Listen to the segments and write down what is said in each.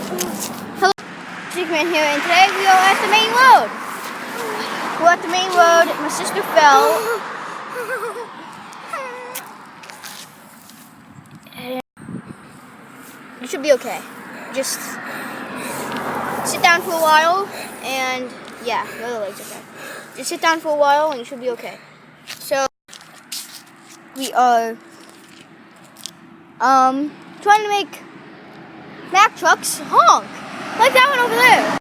Hello, Chickman here, and today we are at the main road. We're at the main road. My sister fell. And you should be okay. Just sit down for a while, and yeah, your other leg's okay. Just sit down for a while, and you should be okay. So we are trying to make Mack trucks honk like that one over there.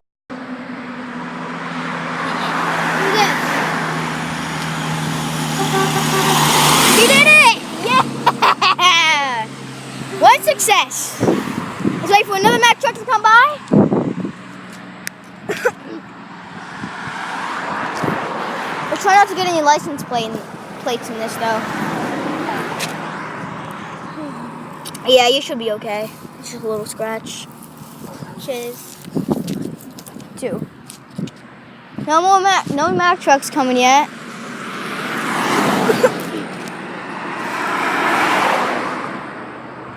He did it! Yeah! One success. Let's wait for another Mack truck to come by. We'll try not to get any license plates in this though. Yeah, you should be okay. It's just a little scratch. Cheers. 2. No Mack trucks coming yet.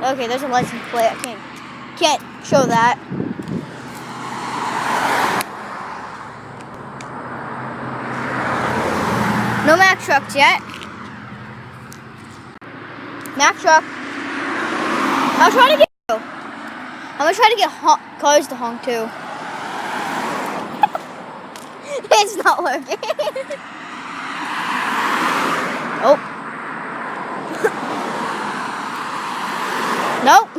Okay, there's a license plate. I can't show that. No Mack trucks yet. Mack truck. I'm gonna try to get cars to honk too. It's not working. Oh. Nope.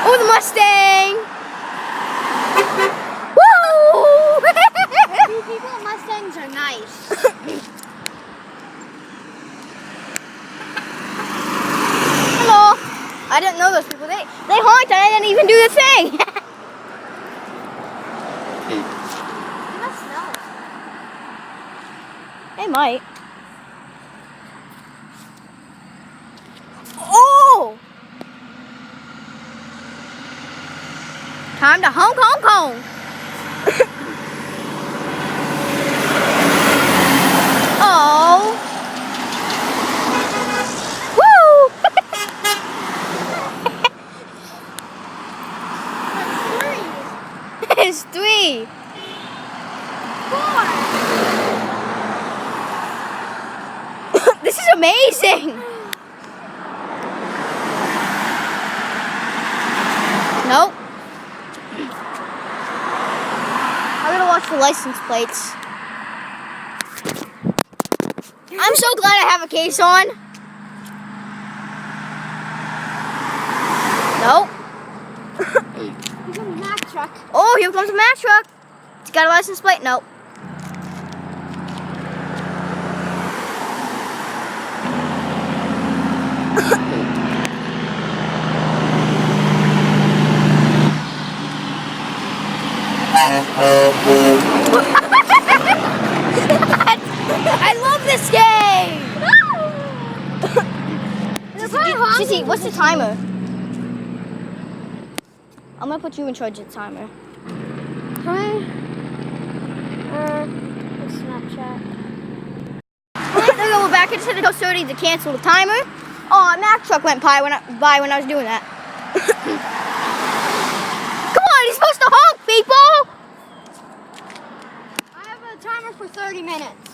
Oh, the Mustang! Woo! People, Mustangs are nice. Hello. I didn't know those people. They honked and I didn't even do the thing. They must smell it. They might. Oh! Time to honk, honk, honk. Oh. Woo! It's 3. 4. This is amazing. Nope. I'm gonna watch the license plates. I'm so glad I have a case on. Nope. Here comes a Mack truck. Oh, here comes a Mack truck. It's got a license plate? Nope. I love this game! Sissy, what's the timer? I'm gonna put you in charge of the timer. Hi. Snapchat. They're gonna go back into the custody to cancel the timer. Oh, a Mack truck went by when I was doing that. Come on, you're supposed to honk, people! I have a timer for 30 minutes.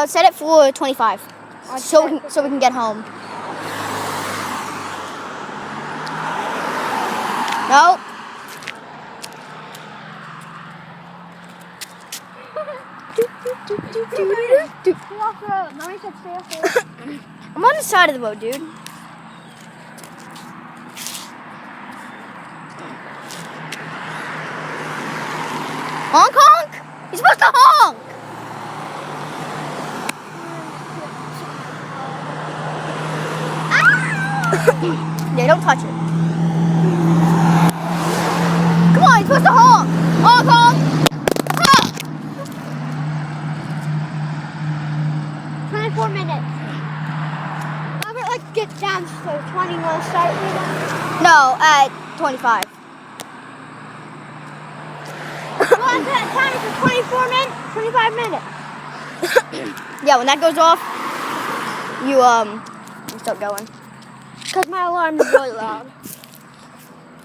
Set it for 25, so we can get home. Nope. Stay off the road. Mommy said stay off the road. I'm on the side of the road, dude. Honk, honk! You're supposed to honk! Yeah, don't touch it. Come on, you're supposed to honk! Honk, honk! Honk! 24 minutes. Robert, let's get down to 20. We'll start with No, at 25. Well, I set a timer for 25 minutes. Yeah, when that goes off, you start going. Because my alarm is really loud.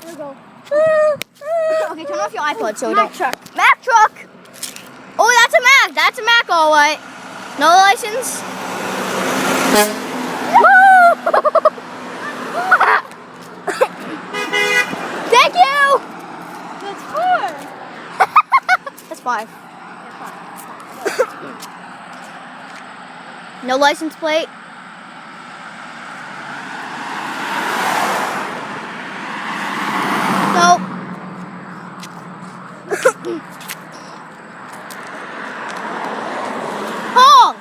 There we go. Okay, turn off your iPod so Mack don't. truck. Mack truck. Oh, that's a Mack. That's a Mack, all right. No license. Thank you. That's 4. That's 5. No license plate. Nope. Honk.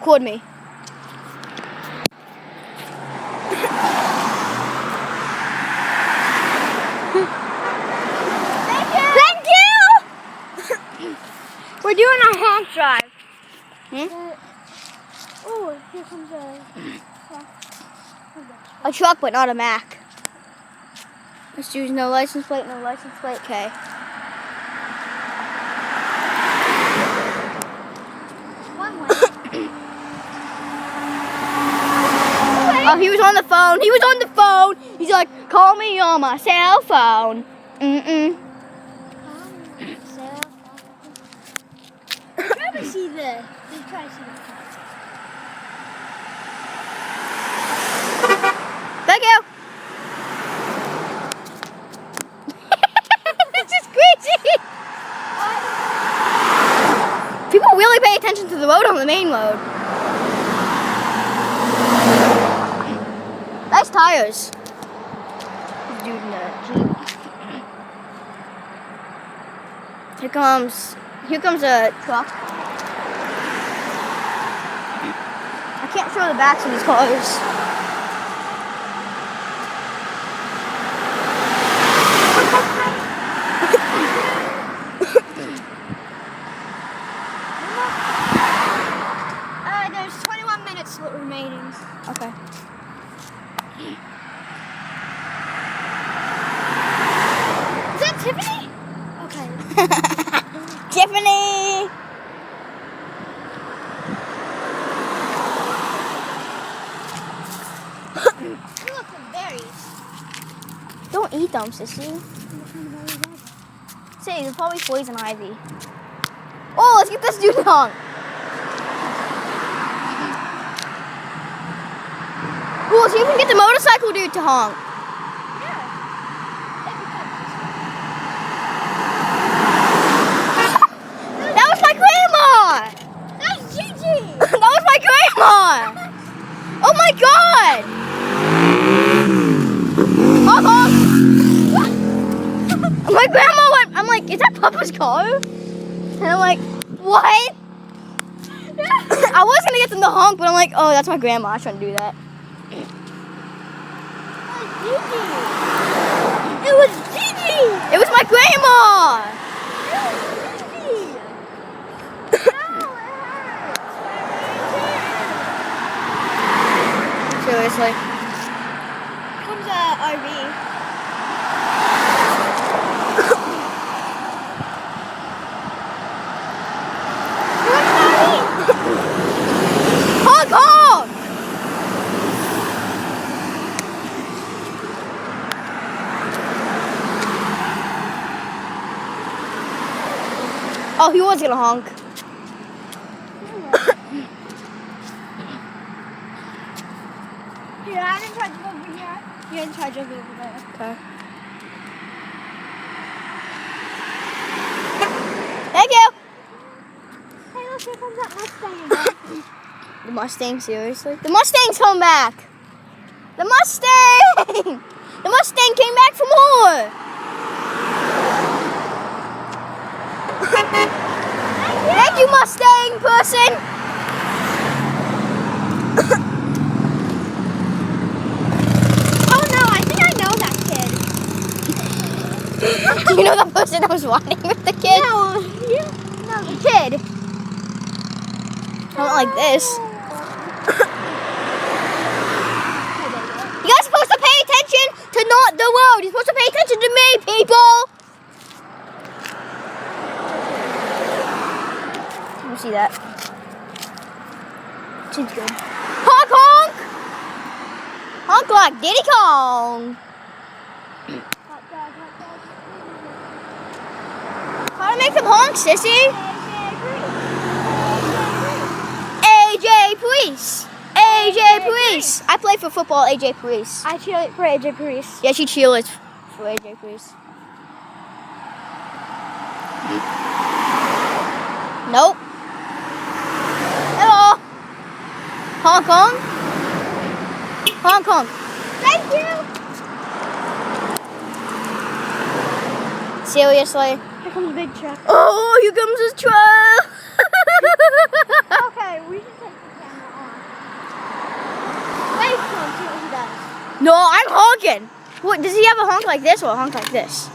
Record me. Thank you. We're doing our honk drive. Hmm? Oh, here comes A truck, but not a Mack. Let's choose no license plate, no license plate. Okay. one way. Oh, he was on the phone. He was on the phone. He's like, call me on my cell phone. Try to see this. Just try to see this. Thank you. This is crazy. People really pay attention to the road on the main road. Nice tires. Dude in the Jeep. Here comes a truck. I can't show the backs of these cars. There's 21 minutes remaining. Okay. Is that Tiffany? Okay. Tiffany! Look, some berries. Don't eat them, sissy. Say, there's probably poison ivy. Oh, let's get this dude honk. Cool, so you can get the motorcycle dude to honk. That was my grandma! That's Gigi! That was my grandma! Oh my god! Honk, honk! My grandma went, I'm like, is that Papa's car? And I'm like, what? I was gonna get them to honk, but I'm like, oh, that's my grandma. I shouldn't do that. It was Gigi! It was my grandma! Seriously. Comes a RV. Honk, honk! Oh, he was gonna honk. Here, I'm in charge of over here. You're in charge of over there. Okay. Thank you. Hey, look, here comes that Mustang again. The Mustang, seriously? The Mustang's come back! The Mustang! The Mustang came back for more! Thank you, Mustang person! Oh no, I think I know that kid. Do you know the person that was riding with the kid? No, the kid. Not like this. You guys are supposed to pay attention to not the road. You're supposed to pay attention to me, people. see that. Seems good. Honk honk! Honk like Diddy Kong. How to make them honk, sissy? AJ Police. AJ Police. I play for football, AJ Police. I cheer for AJ Police. Yeah, she cheerleads for AJ Police. Nope. Hello. Hong Kong. Hong Kong. Thank you. Seriously? Here comes a big truck. Oh, here comes his truck. Okay, we should take the camera off. Wait, come see what he does. No, I'm honking. What, does he have a honk like this or a honk like this?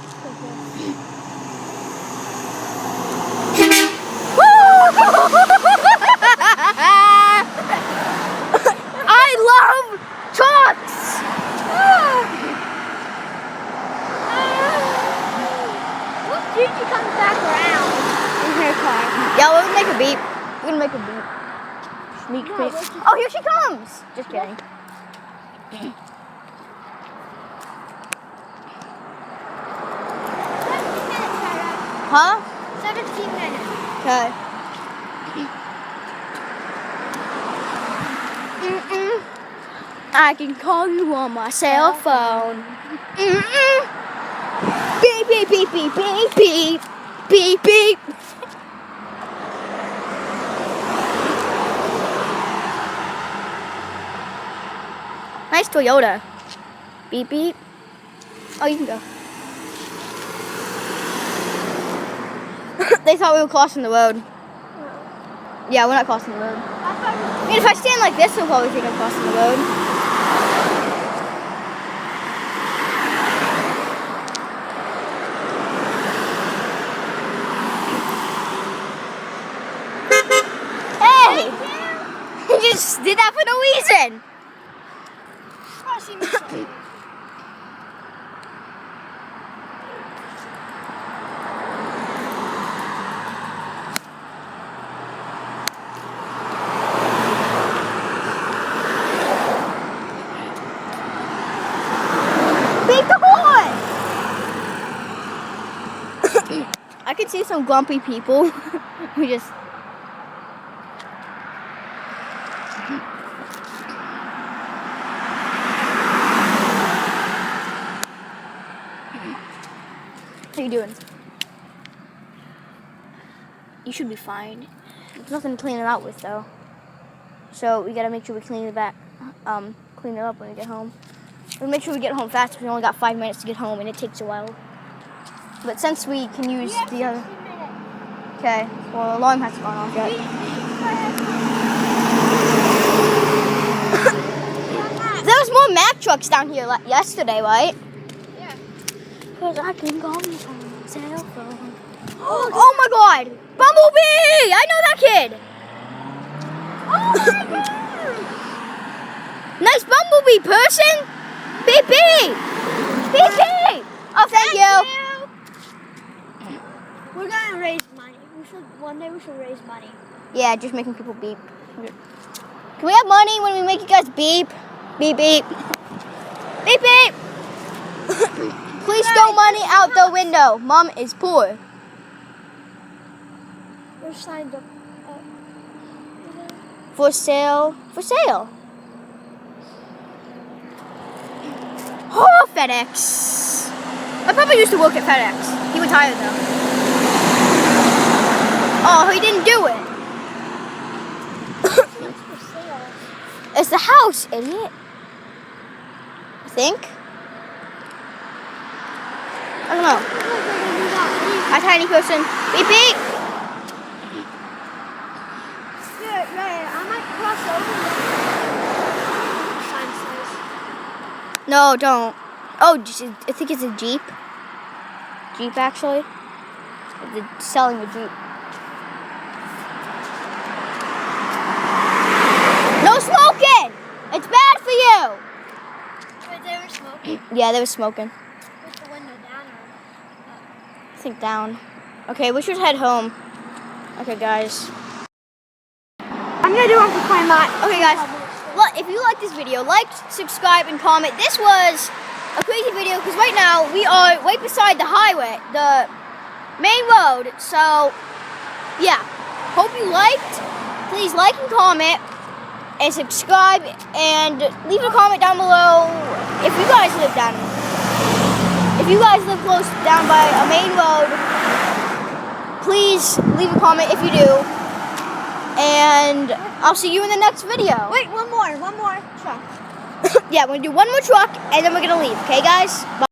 I love trucks. What did you come back around in her car? Yeah, we're gonna make a beep. We're gonna make a beep. Sneak No, peek. where's she- Oh, here she comes. Just kidding. 17 minutes, Sarah. Huh? 17 minutes. Okay. I can call you on my cell phone. Beep, beep, beep, beep, beep, beep. Beep, beep. Nice Toyota. Beep, beep. Oh, you can go. They thought we were crossing the road. Yeah, we're not crossing the road. I mean, if I stand like this, they'll probably think I'm crossing the road. Hey! You just did that for no reason. Beat the horn! I could see some grumpy people who just. How you doing? You should be fine. There's nothing to clean it out with though. So we gotta make sure we clean it back, clean it up when we get home. We'll make sure we get home fast because we only got 5 minutes to get home and it takes a while. But since we can use the other. Okay, well, the alarm hasn't gone off yet. There was more Mack trucks down here yesterday, right? Yeah. Because I can call you on my cell phone. Oh my god! Bumblebee! I know that kid! Oh my God. Nice Bumblebee person! Beep beep! Beep beep! Oh, thank you! We're gonna raise money. One day we should raise money. Yeah, just making people beep. Can we have money when we make you guys beep? Beep beep. Beep beep! Please throw money out the window. Mom is poor. We're signed up. For sale. For sale. Oh, FedEx. My papa used to work at FedEx. He retired though. Oh, he didn't do it. For sale. It's the house, idiot. I think. I don't know. Hi, tiny person. Beep beep. Yeah, I might cross over. Sign says. No, don't. Oh, I think it's a Jeep. Jeep, actually. They're selling a Jeep. No smoking! It's bad for you! Wait, they were smoking? Yeah, they were smoking. With the window down or? I think down. Okay, we should head home. Okay, guys. I'm gonna do one for 20 minutes. Okay, guys. Well, if you like this video, like, subscribe, and comment. This was a crazy video because right now we are right beside the highway, the main road. So, yeah. Hope you liked. Please like and comment and subscribe and leave a comment down below if you guys live down. If you guys live close down by a main road, please leave a comment if you do. And I'll see you in the next video. Wait, one more truck. Yeah, we're gonna do one more truck and then we're gonna leave. Okay, guys? Bye.